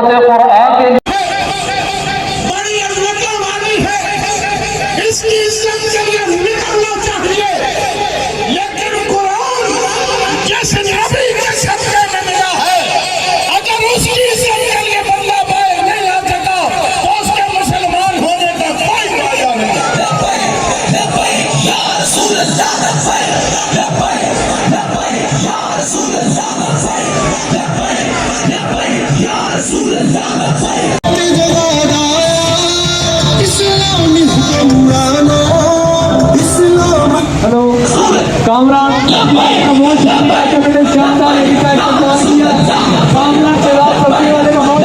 से कुरान के बड़ी अजमतों वाली है, इसकी इज्जत के लिए निकलना चाहिए, लेकिन कुरान जिस नबी के सदक़े में मिला है, अगर उसकी इज्जत के लिए बंदा बाहर नहीं आ सका तो उसके मुसलमान होने का कोई फायदा नहीं। हेलो कामरान बहुत शानदार का इस्तेमाल किया। कामरान के रात सबसे वाले का बहुत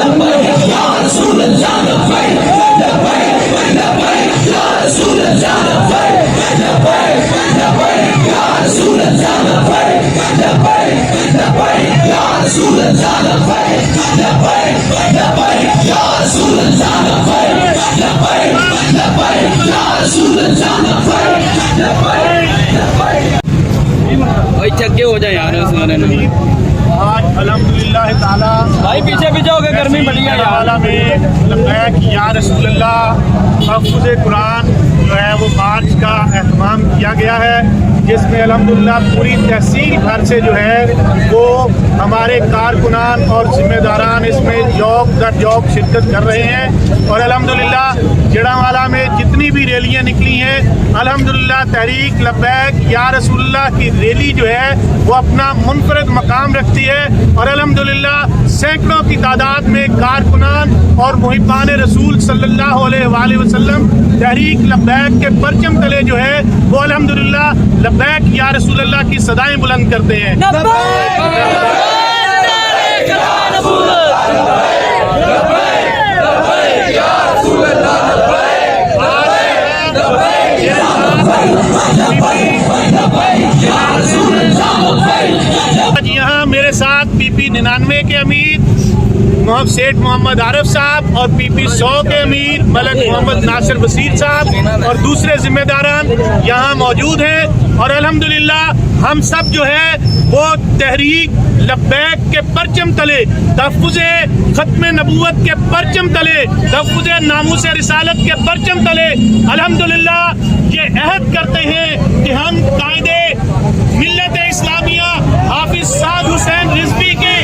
भाई चक्के हो जाए यार उस गाने में। आज अल्हम्दुलिल्लाह ताला भाई पीछे पीछे हो गए, गर्मी बढ़ी है यार। में लब्बैक या रसूल अल्लाह तहफ़्फ़ुज़ कुरान जो है वो मार्च का एहतमाम किया गया है, जिसमें अल्हम्दुलिल्लाह पूरी तहसील भर से जो है वो हमारे कारकुनान और ज़िम्मेदारान इसमें जॉब दर जॉब शिरकत कर रहे हैं। और अल्हम्दुलिल्लाह जड़ावाला में जितनी भी रैलियाँ निकली हैं, अल्हम्दुलिल्लाह तहरीक लब्बैक या रसूलुल्लाह की रैली जो है वो अपना मुनफरद मकाम रखती है। और अल्हम्दुलिल्लाह सैकड़ों की तादाद में कारकुनान और मुहिब्बान रसूल सल्लल्लाहु अलैहि वसल्लम तहरीक लब्बैक के परचम तले जो है वो अल्हम्दुलिल्लाह लब्बैक या रसूलुल्लाह की सदाएं बुलंद करते हैं। आज यहाँ मेरे साथ PP 99 के अमीर सेठ मोहम्मद आरिफ साहब और PP 100 के अमीर मलक मोहम्मद नासिर वसीर साहब और दूसरे जिम्मेदारान यहाँ मौजूद हैं। और अल्हम्दुलिल्लाह हम सब जो है वो तहरीक लब्बैक के परचम तले, तहफ़्फ़ुज़ ख़त्म नबूवत के परचम तले, तहफ़्फ़ुज़ नामूस रिसालत के परचम तले अल्हम्दुलिल्लाह ये अहद करते हैं कि हम कायदे मिल्लत इस्लामिया हाफिज साद हुसैन रिज़वी के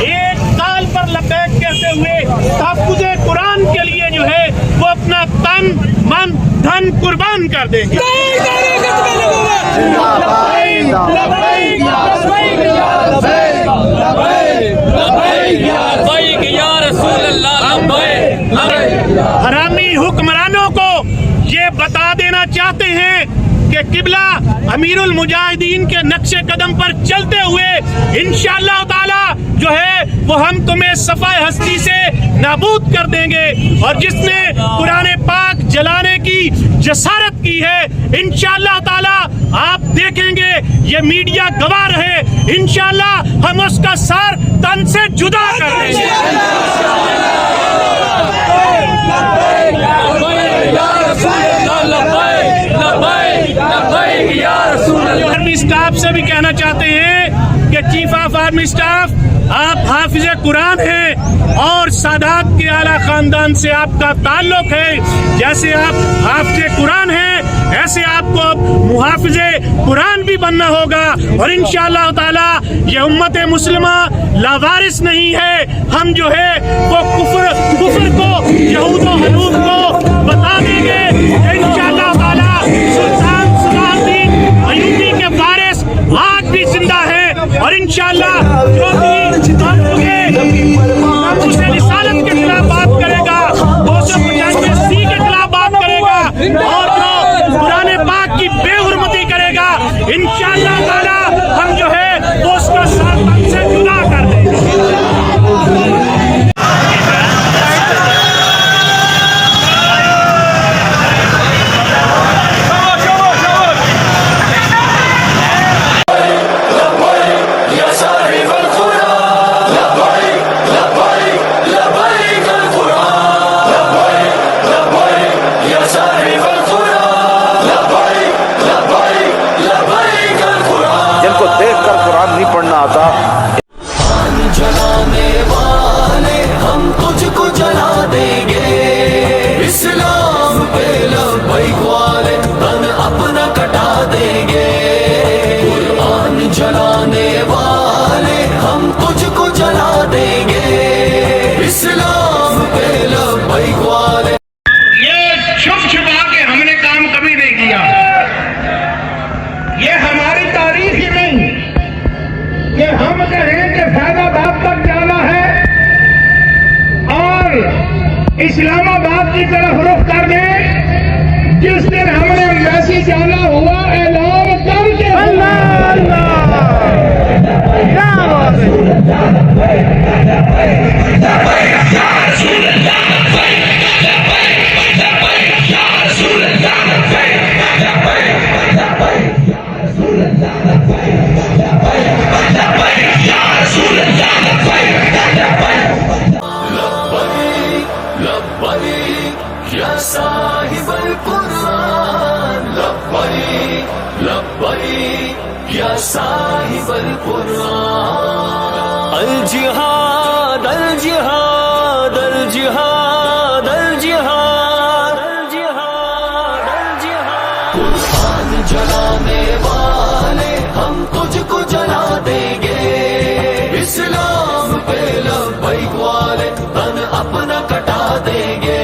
एक काल पर लब्बैक कहते हुए तहफ़्फ़ुज़ कुरान के लिए जो है वो अपना तन मन धन कुर्बान कर देंगे। हरामी हुक्मरानों को ये बता देना चाहते हैं कि किबला अमीरुल मुजाहिदीन के नक्शे कदम पर चलते हुए इंशाअल्लाह ताला जो है वो हम तुम्हें सफाए हस्ती से नाबूद कर देंगे। और जिसने कुरान पाक जलाने की जसारत की है इंशाअल्लाह ताला आप देखेंगे, ये मीडिया गवाह रहे, इंशाअल्लाह हम उसका सर तन से जुदा कर देंगे। आर्मी स्टाफ से भी कहना चाहते हैं कि चीफ ऑफ आर्मी स्टाफ आप हाफिज कुरान हैं और सादात के आला खानदान से आपका ताल्लुक है। जैसे आप हाफिज कुरान हैं ऐसे आपको मुहाफिज कुरान भी बनना होगा। और इंशाअल्लाह ताला ये उम्मत मुस्लिमा लावारिस नहीं है, हम जो है वो कुफ्र को यहूद व हनूफ को बता देंगे। इंशाअल्लाह ताला सुल्तान सलाहुद्दीन अय्यूबी के वारिस आज भी जिंदा है और इंशाअल्लाह जो भी रिसालत के खिलाफ बात करेगा, 295 के खिलाफ बात करेगा और जो कुरान पाक की बेहुरमती करेगा इंशाअल्लाह ताला हम जो है वो उसका साथ से जुदा कर देंगे। या सारे इस्लामाबाद की तरफ रुख कर दें। जिस दिन हमने मैसी जाना हुआ ऐलान करके या साहिबल कुरान लब्बैक लब्बैक या साहिबल कुरान अल जिहाद अल जिहाद अल जिहाद अल जिहाद अल जिहाद अल जिहाद कुरान जलाने वाले हम तुझको जला देंगे इस्लाम पे लब्बैक वाले तन अपना कटा देंगे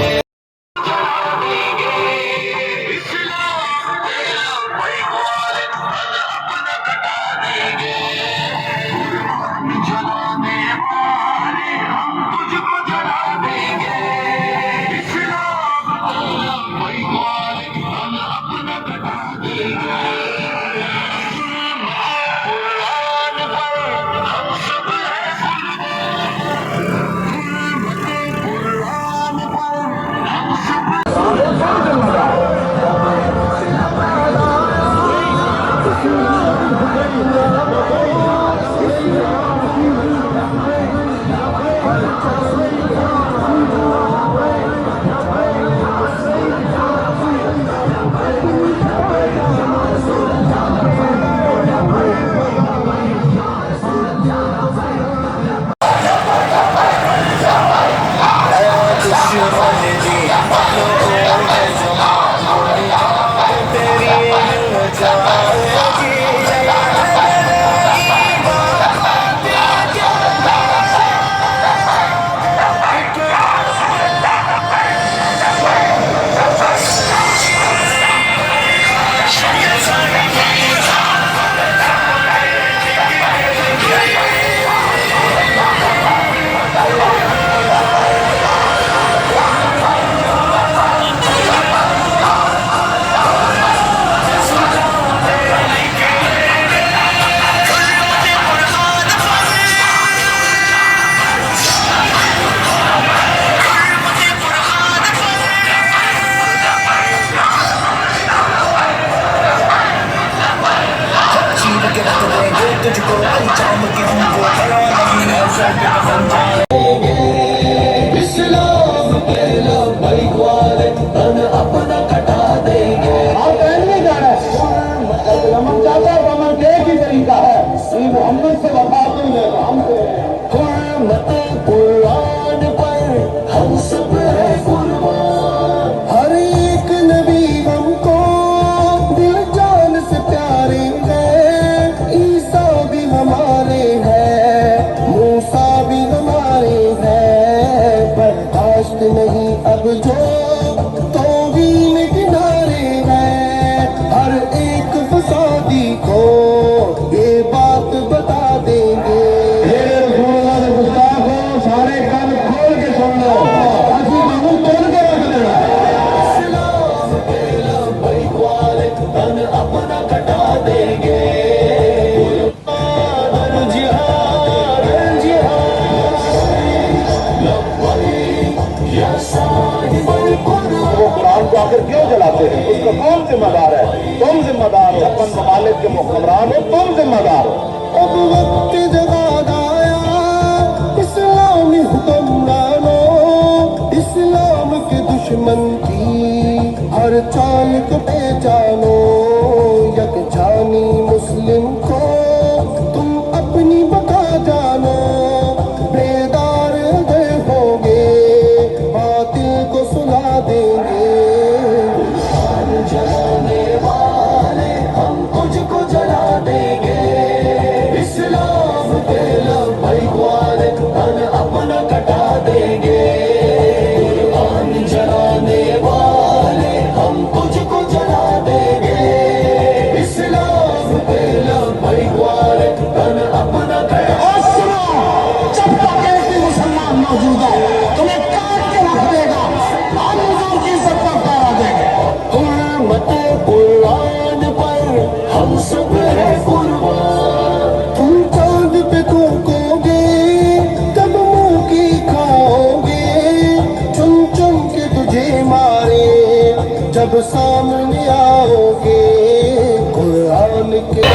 आखिर क्यों जलाते हैं? उसका कौन जिम्मेदार है? तुम जिम्मेदार हो। अपन ममालिक के हुक्मरान हो, तुम जिम्मेदार हो। अब वक्त जवाब आया इस्लामी हुक्मरानों, इस्लाम के दुश्मन की हर चाल को पहचानो। यकजानी मुस्लिम को तुम अपनी बता जानो। बेदार हृदय होंगे, बातिल को सुना देंगे। जलाने वाले हम तुझको जला देंगे इस्लाम पे लब्बैक वाले तन अपना कटा देंगे कुरान जलाने वाले हम तुझको जला देंगे इस्लाम पे लब्बैक वाले तन अपना कटा। और सुनो, जब तक ऐसे मुसलमान मौजूद है तुम्हें काट के रख देगा। के